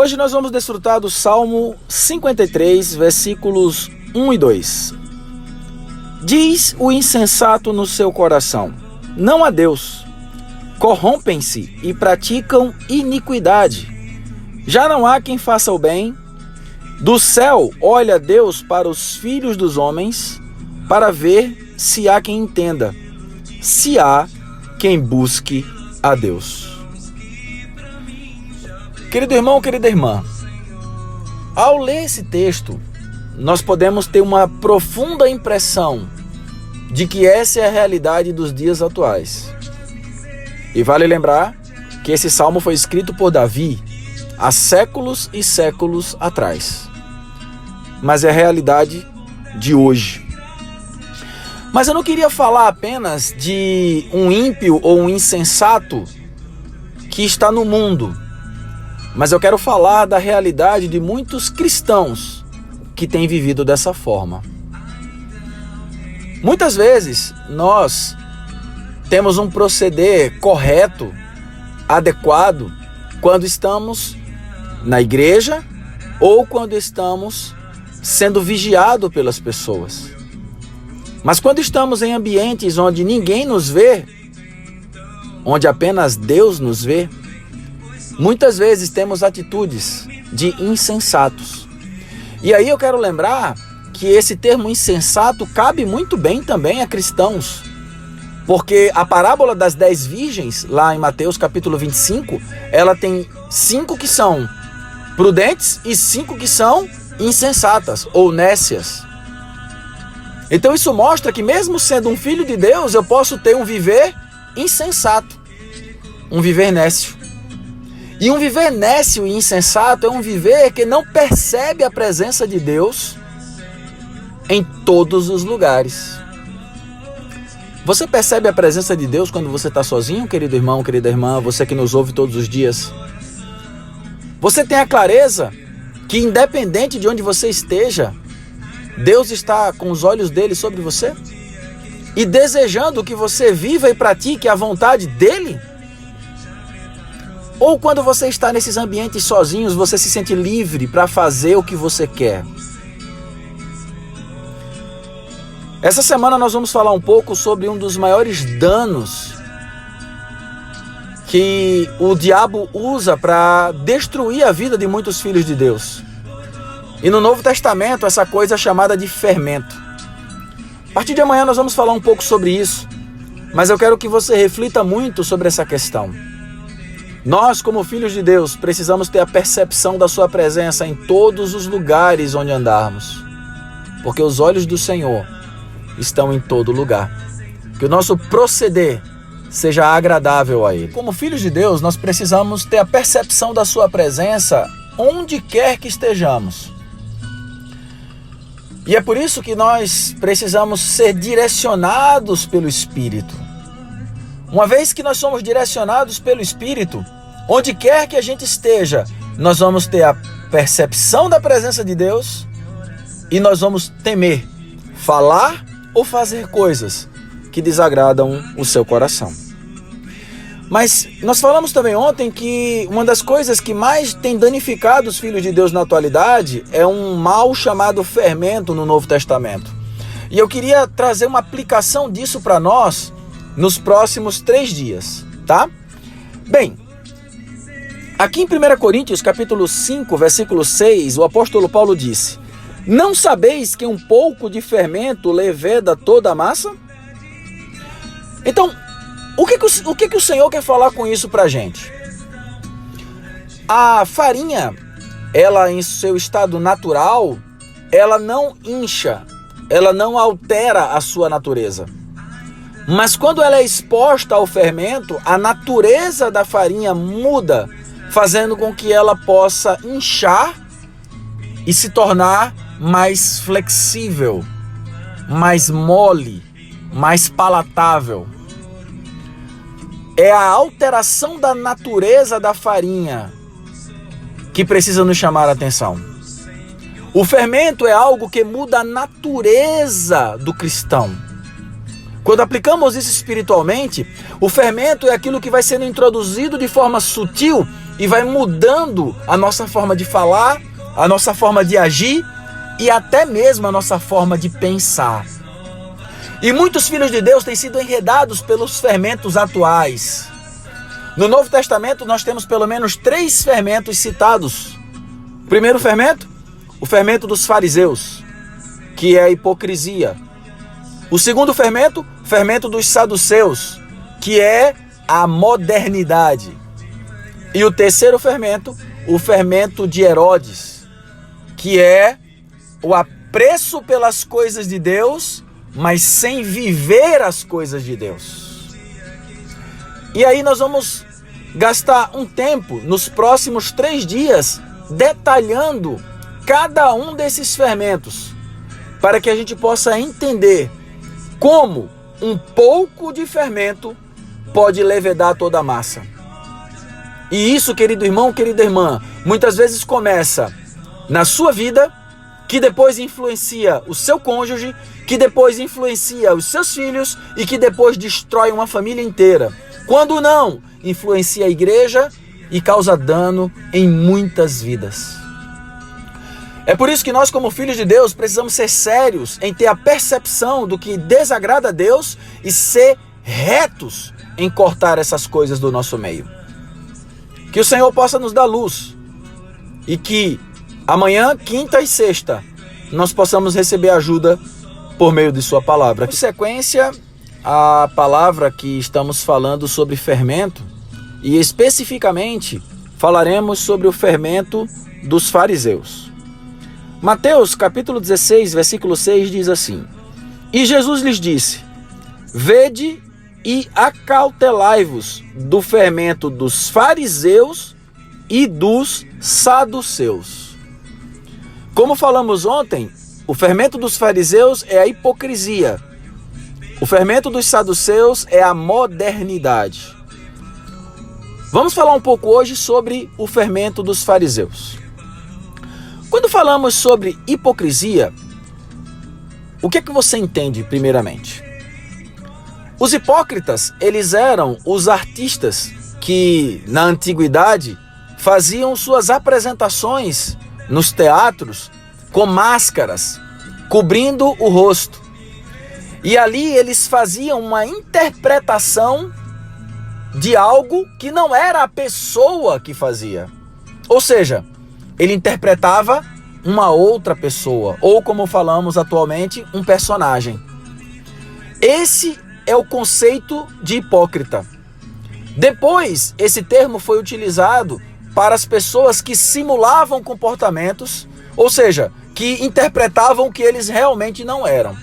Hoje nós vamos desfrutar do Salmo 53, versículos 1 e 2. Diz o insensato no seu coração: não há Deus. Corrompem-se e praticam iniquidade. Já não há quem faça o bem. Do céu olha Deus para os filhos dos homens, para ver se há quem entenda, se há quem busque a Deus. Querido irmão, querida irmã, ao ler esse texto, nós podemos ter uma profunda impressão de que essa é a realidade dos dias atuais. E vale lembrar que esse salmo foi escrito por Davi há séculos e séculos atrás. Mas é a realidade de hoje. Mas eu não queria falar apenas de um ímpio ou um insensato que está no mundo, mas eu quero falar da realidade de muitos cristãos que têm vivido dessa forma. Muitas vezes nós temos um proceder correto, adequado, quando estamos na igreja ou quando estamos sendo vigiados pelas pessoas. Mas quando estamos em ambientes onde ninguém nos vê, onde apenas Deus nos vê, muitas vezes temos atitudes de insensatos. E aí eu quero lembrar que esse termo insensato cabe muito bem também a cristãos. Porque a parábola das 10 virgens, lá em Mateus capítulo 25, ela tem 5 que são prudentes e 5 que são insensatas ou nécias. Então isso mostra que mesmo sendo um filho de Deus, eu posso ter um viver insensato, um viver nécio. E um viver nécio e insensato é um viver que não percebe a presença de Deus em todos os lugares. Você percebe a presença de Deus quando você está sozinho, querido irmão, querida irmã, você que nos ouve todos os dias? Você tem a clareza que independente de onde você esteja, Deus está com os olhos dele sobre você? E desejando que você viva e pratique a vontade dele? Ou quando você está nesses ambientes sozinhos, você se sente livre para fazer o que você quer? Essa semana nós vamos falar um pouco sobre um dos maiores danos que o diabo usa para destruir a vida de muitos filhos de Deus. E no Novo Testamento, essa coisa é chamada de fermento. A partir de amanhã nós vamos falar um pouco sobre isso, mas eu quero que você reflita muito sobre essa questão. Nós, como filhos de Deus, precisamos ter a percepção da sua presença em todos os lugares onde andarmos, porque os olhos do Senhor estão em todo lugar. Que o nosso proceder seja agradável a Ele. Como filhos de Deus, nós precisamos ter a percepção da sua presença onde quer que estejamos. E é por isso que nós precisamos ser direcionados pelo Espírito. Uma vez que nós somos direcionados pelo Espírito, onde quer que a gente esteja, nós vamos ter a percepção da presença de Deus e nós vamos temer falar ou fazer coisas que desagradam o seu coração. Mas nós falamos também ontem que uma das coisas que mais tem danificado os filhos de Deus na atualidade é um mal chamado fermento no Novo Testamento. E eu queria trazer uma aplicação disso para nós nos próximos 3 dias, tá? Bem, aqui em 1 Coríntios capítulo 5, versículo 6, o apóstolo Paulo disse: não sabeis que um pouco de fermento leveda toda a massa? Então, o que o Senhor quer falar com isso pra gente? A farinha, ela em seu estado natural, ela não incha, ela não altera a sua natureza. Mas quando ela é exposta ao fermento, a natureza da farinha muda, fazendo com que ela possa inchar e se tornar mais flexível, mais mole, mais palatável. É a alteração da natureza da farinha que precisa nos chamar a atenção. O fermento é algo que muda a natureza do cristão. Quando aplicamos isso espiritualmente, o fermento é aquilo que vai sendo introduzido de forma sutil e vai mudando a nossa forma de falar, a nossa forma de agir e até mesmo a nossa forma de pensar. E muitos filhos de Deus têm sido enredados pelos fermentos atuais. No Novo Testamento nós temos pelo menos 3 fermentos citados. O primeiro fermento, o fermento dos fariseus, que é a hipocrisia. O segundo fermento, o fermento dos saduceus, que é a modernidade. E o terceiro fermento, o fermento de Herodes, que é o apreço pelas coisas de Deus, mas sem viver as coisas de Deus. E aí nós vamos gastar um tempo nos próximos 3 dias detalhando cada um desses fermentos, para que a gente possa entender como um pouco de fermento pode levedar toda a massa. E isso, querido irmão, querida irmã, muitas vezes começa na sua vida, que depois influencia o seu cônjuge, que depois influencia os seus filhos e que depois destrói uma família inteira. Quando não, influencia a igreja e causa dano em muitas vidas. É por isso que nós, como filhos de Deus, precisamos ser sérios em ter a percepção do que desagrada a Deus e ser retos em cortar essas coisas do nosso meio. Que o Senhor possa nos dar luz e que amanhã, quinta e sexta, nós possamos receber ajuda por meio de sua palavra. Em sequência, a palavra que estamos falando sobre fermento, e especificamente falaremos sobre o fermento dos fariseus. Mateus capítulo 16, versículo 6 diz assim: E Jesus lhes disse: Vede e acautelai-vos do fermento dos fariseus e dos saduceus. Como falamos ontem, o fermento dos fariseus é a hipocrisia. O fermento dos saduceus é a modernidade. Vamos falar um pouco hoje sobre o fermento dos fariseus. Quando falamos sobre hipocrisia, o que é que você entende primeiramente? Os hipócritas, eles eram os artistas que na antiguidade faziam suas apresentações nos teatros com máscaras, cobrindo o rosto. E ali eles faziam uma interpretação de algo que não era a pessoa que fazia. Ou seja, ele interpretava uma outra pessoa, ou como falamos atualmente, um personagem. Esse é o conceito de hipócrita. Depois, esse termo foi utilizado para as pessoas que simulavam comportamentos, ou seja, que interpretavam o que eles realmente não eram.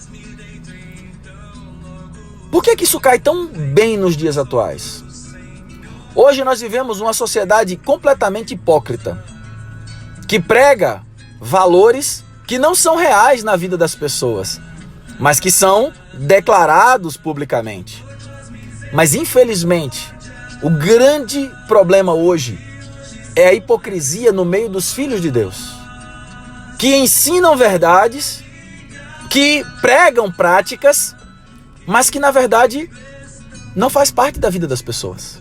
Por que isso cai tão bem nos dias atuais? Hoje nós vivemos uma sociedade completamente hipócrita, que prega valores que não são reais na vida das pessoas, mas que são declarados publicamente. Mas infelizmente, o grande problema hoje é a hipocrisia no meio dos filhos de Deus, que ensinam verdades, que pregam práticas, mas que na verdade não faz parte da vida das pessoas.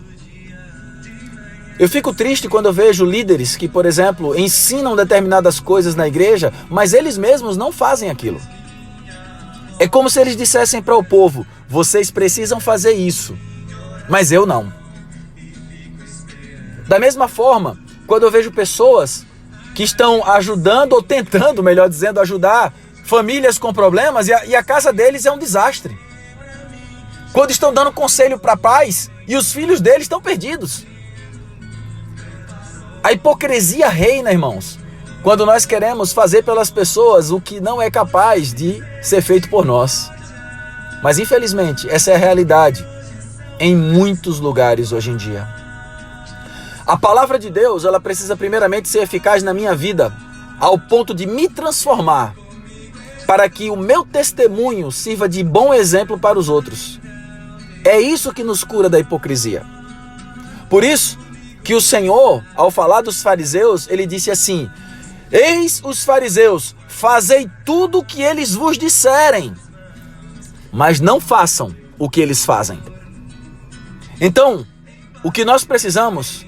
Eu fico triste quando eu vejo líderes que, por exemplo, ensinam determinadas coisas na igreja, mas eles mesmos não fazem aquilo. É como se eles dissessem para o povo: vocês precisam fazer isso, mas eu não. Da mesma forma, quando eu vejo pessoas que estão ajudando, ou tentando, melhor dizendo, ajudar famílias com problemas e a casa deles é um desastre. Quando estão dando conselho para pais e os filhos deles estão perdidos. A hipocrisia reina, irmãos, quando nós queremos fazer pelas pessoas o que não é capaz de ser feito por nós. Mas infelizmente, essa é a realidade em muitos lugares hoje em dia. A palavra de Deus, ela precisa primeiramente ser eficaz na minha vida, ao ponto de me transformar, para que o meu testemunho sirva de bom exemplo para os outros. É isso que nos cura da hipocrisia. Por isso que o Senhor, ao falar dos fariseus, ele disse assim: Eis os fariseus, fazei tudo o que eles vos disserem, mas não façam o que eles fazem. Então, o que nós precisamos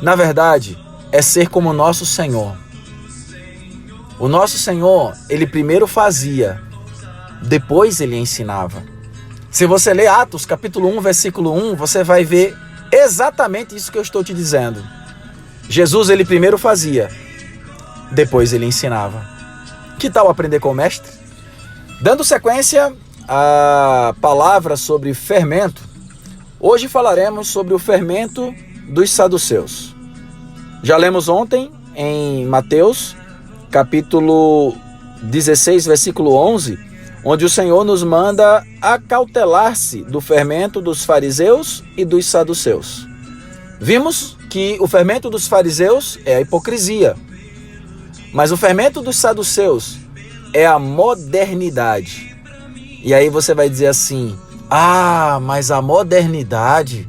na verdade, é ser como o nosso Senhor. O nosso Senhor, ele primeiro fazia, depois ele ensinava. Se você ler Atos, capítulo 1, versículo 1, você vai ver exatamente isso que eu estou te dizendo. Jesus, ele primeiro fazia, depois ele ensinava. Que tal aprender com o mestre? Dando sequência à palavra sobre fermento, hoje falaremos sobre o fermento dos saduceus. Já lemos ontem em Mateus, capítulo 16, versículo 11, onde o Senhor nos manda acautelar-se do fermento dos fariseus e dos saduceus. Vimos que o fermento dos fariseus é a hipocrisia, mas o fermento dos saduceus é a modernidade. E aí você vai dizer assim, mas a modernidade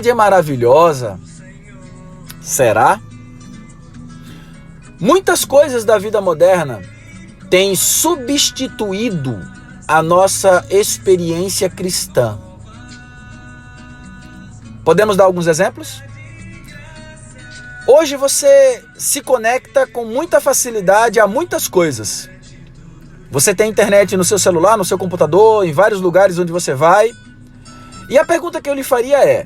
é maravilhosa. Será? Muitas coisas da vida moderna têm substituído a nossa experiência cristã. Podemos dar alguns exemplos? Hoje você se conecta com muita facilidade a muitas coisas. Você tem internet no seu celular, no seu computador, em vários lugares onde você vai. E a pergunta que eu lhe faria é,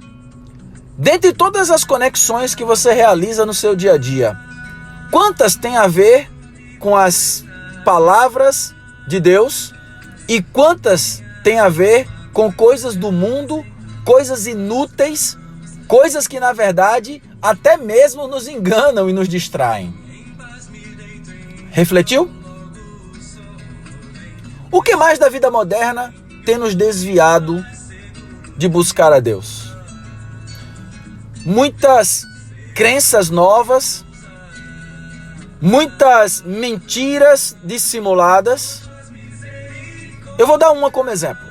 dentre todas as conexões que você realiza no seu dia a dia, quantas têm a ver com as palavras de Deus e quantas têm a ver com coisas do mundo, coisas inúteis, coisas que na verdade até mesmo nos enganam e nos distraem? Refletiu? O que mais da vida moderna tem nos desviado de buscar a Deus? Muitas crenças novas, muitas mentiras dissimuladas. Eu vou dar uma como exemplo.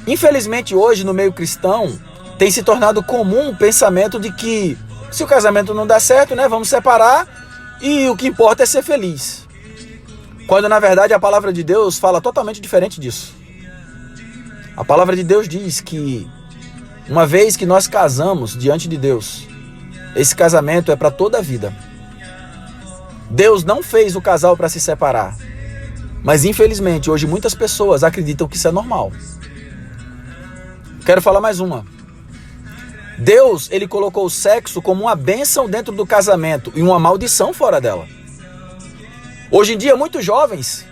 Infelizmente hoje no meio cristão tem se tornado comum o pensamento de que se o casamento não dá certo, vamos separar e o que importa é ser feliz. Quando na verdade a palavra de Deus fala totalmente diferente disso. A palavra de Deus diz que uma vez que nós casamos diante de Deus, esse casamento é para toda a vida. Deus não fez o casal para se separar. Mas infelizmente hoje muitas pessoas acreditam que isso é normal. Quero falar mais uma. Deus, ele colocou o sexo como uma bênção dentro do casamento e uma maldição fora dela. Hoje em dia muitos jovens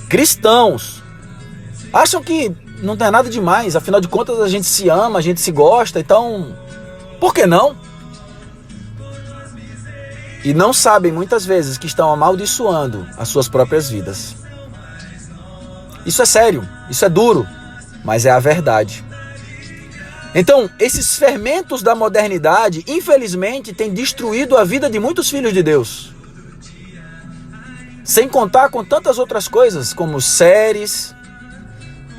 cristãos acham que não tem nada demais, afinal de contas a gente se ama, a gente se gosta, então por que não? E não sabem muitas vezes que estão amaldiçoando as suas próprias vidas. Isso é sério, isso é duro, mas é a verdade. Então, esses fermentos da modernidade, infelizmente, têm destruído a vida de muitos filhos de Deus. Sem contar com tantas outras coisas, como séries,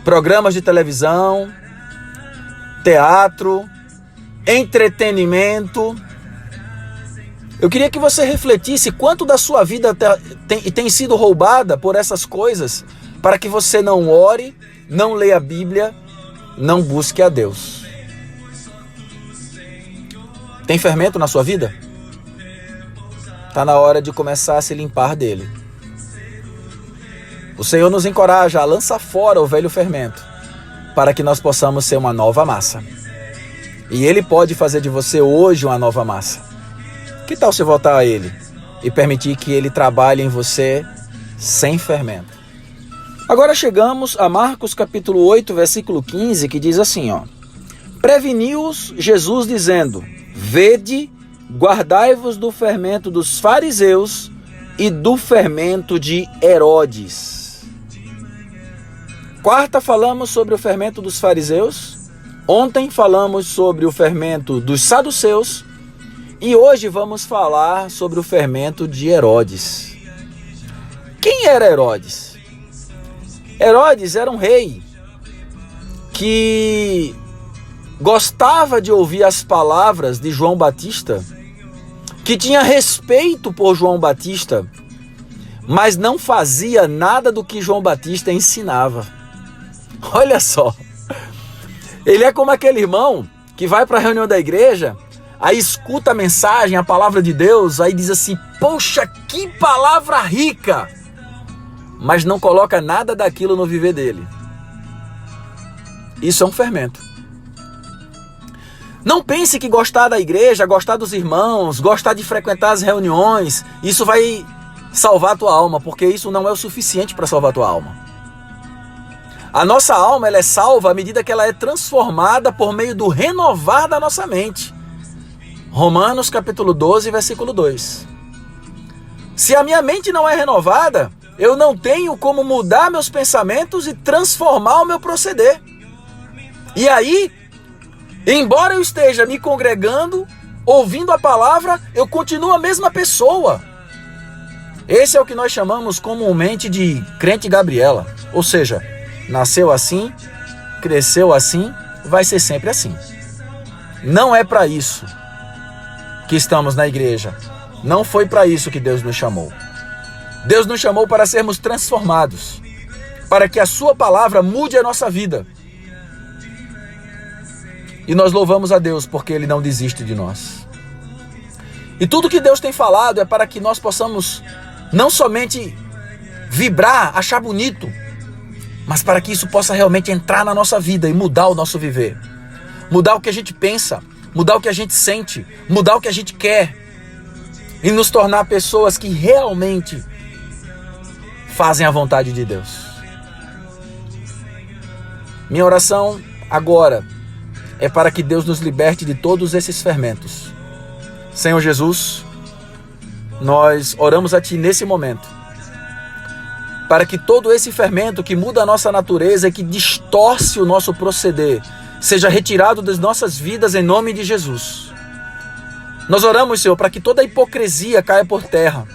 programas de televisão, teatro, entretenimento. Eu queria que você refletisse quanto da sua vida tem sido roubada por essas coisas, para que você não ore, não leia a Bíblia, não busque a Deus. Tem fermento na sua vida? Está na hora de começar a se limpar dele. O Senhor nos encoraja a lançar fora o velho fermento, para que nós possamos ser uma nova massa. E Ele pode fazer de você hoje uma nova massa. Que tal se voltar a Ele e permitir que Ele trabalhe em você sem fermento? Agora chegamos a Marcos capítulo 8, versículo 15, que diz assim, preveniu-os Jesus dizendo, vede, guardai-vos do fermento dos fariseus e do fermento de Herodes. Quarta falamos sobre o fermento dos fariseus, ontem falamos sobre o fermento dos saduceus e hoje vamos falar sobre o fermento de Herodes. Quem era Herodes? Herodes era um rei que gostava de ouvir as palavras de João Batista, que tinha respeito por João Batista, mas não fazia nada do que João Batista ensinava. Olha só, ele é como aquele irmão que vai para a reunião da igreja, aí escuta a mensagem, a palavra de Deus, aí diz assim, poxa, que palavra rica, mas não coloca nada daquilo no viver dele. Isso é um fermento. Não pense que gostar da igreja, gostar dos irmãos, gostar de frequentar as reuniões, isso vai salvar a tua alma, porque isso não é o suficiente para salvar a tua alma. A nossa alma, ela é salva à medida que ela é transformada por meio do renovar da nossa mente. Romanos capítulo 12, versículo 2. Se a minha mente não é renovada, eu não tenho como mudar meus pensamentos e transformar o meu proceder. E aí, embora eu esteja me congregando, ouvindo a palavra, eu continuo a mesma pessoa. Esse é o que nós chamamos comumente de crente Gabriela. Ou seja, nasceu assim, cresceu assim, vai ser sempre assim. Não é para isso que estamos na igreja. Não foi para isso que Deus nos chamou. Deus nos chamou para sermos transformados, para que a sua palavra mude a nossa vida. E nós louvamos a Deus porque Ele não desiste de nós. E tudo que Deus tem falado é para que nós possamos não somente vibrar, achar bonito, mas para que isso possa realmente entrar na nossa vida e mudar o nosso viver. Mudar o que a gente pensa, mudar o que a gente sente, mudar o que a gente quer. E nos tornar pessoas que realmente fazem a vontade de Deus. Minha oração agora é para que Deus nos liberte de todos esses fermentos. Senhor Jesus, nós oramos a Ti nesse momento, para que todo esse fermento que muda a nossa natureza e que distorce o nosso proceder, seja retirado das nossas vidas em nome de Jesus. Nós oramos, Senhor, para que toda a hipocrisia caia por terra.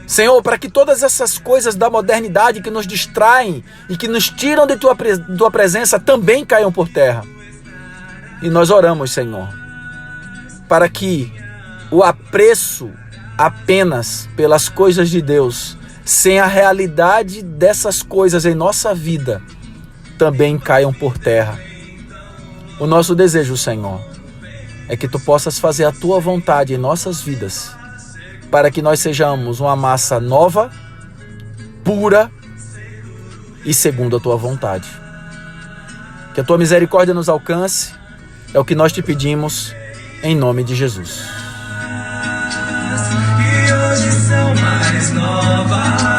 Senhor, para que todas essas coisas da modernidade que nos distraem e que nos tiram de Tua presença também caiam por terra. E nós oramos, Senhor, para que o apreço apenas pelas coisas de Deus, sem a realidade dessas coisas em nossa vida, também caiam por terra. O nosso desejo, Senhor, é que Tu possas fazer a Tua vontade em nossas vidas, para que nós sejamos uma massa nova, pura e segundo a Tua vontade. Que a Tua misericórdia nos alcance, é o que nós Te pedimos, em nome de Jesus. E hoje são mais novas.